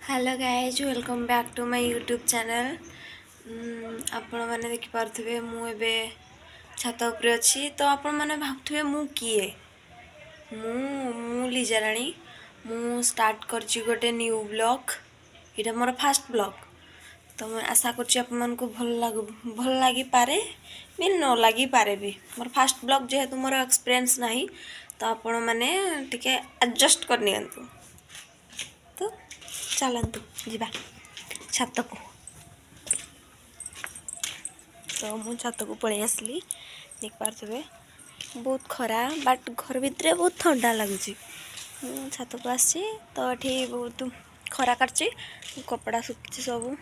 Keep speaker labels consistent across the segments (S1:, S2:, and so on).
S1: Hello guys welcome back to my YouTube channel. आपण मैंने देखिपे मुझे छात उपरे अच्छी तो आपण मैंने भावुवे मु किए मु लीजा राणी मु स्टार्ट करची गोटे न्यू ब्लॉग। ये मोर फास्ट ब्लॉग तो मैं आशा करची आपन को भल लगी पारे भी न लगी पारे भी मोर फास्ट ब्लॉग जेहेतु मोर एक्सपीरियंस नहीं तो आपण मैंने टिके एडजस्ट कर नियंतु। तो चलतु जीवा छात को। तो मु छात को पलि आसली देख पारे बहुत खरा बाट घर भितर बहुत ठंडा लगुच। छात को आसी तो ये बहुत खरा काटची कपड़ा सुखी सब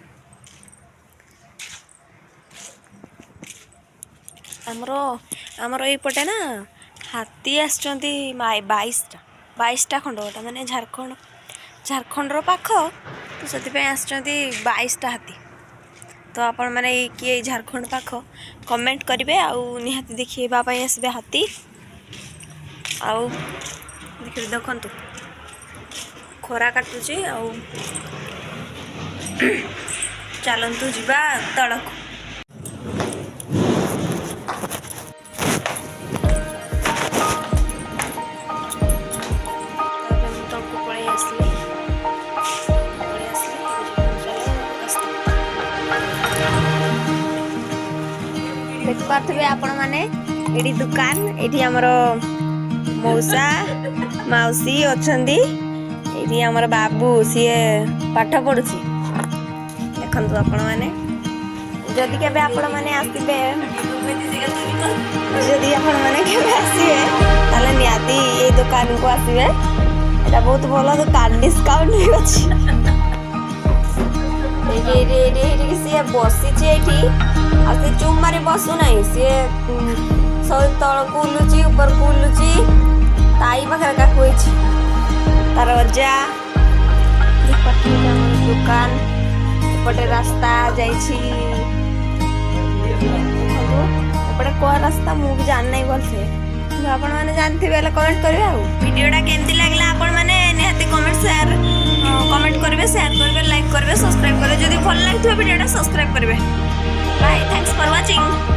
S1: आमर ये ना हाथी आसचंती 22टा खंडटा माने झारखंड पाख तो से आसचंती 22टा हाथी। तो आपण मैंने किए झारखंड पाख कमेंट करेंगे आउ निहाती देखापी आसबे हाथी आउ देखु खरा काटुची आउ चलतु जीवा तलक। देख पारे आपण मैंने ये दुकान ये आमर मौसा मौसी अच्छा ये आमर बाबू सी पाठ पढ़ुची। देखु आपण मैंने जदि के आपण मैंने आसबे जदि आपण मैंने आसबे ताले नियाती ये दुकान को आसबे एटा बहुत भल दुकान डिस्काउंट भी अच्छी। सी बसी आसे चुप मारे बसु नहीं सी तल को उलुची ऊपर को उलुची ताई पाखे का तार अजा दुकान एपटे रास्ता जाइए कौन रास्ता मुझे जान नहीं भलसे आपण मैंने जानते कमेंट करेंगे। वीडियोटा केमती लगला आपण मैंने निहाती कमेंट करेंगे शेयर करेंगे लाइक करेंगे सब्सक्राइब करेंगे जदि भल लगे वीडियोटा सब्सक्राइब करेंगे। Bye thanks for watching.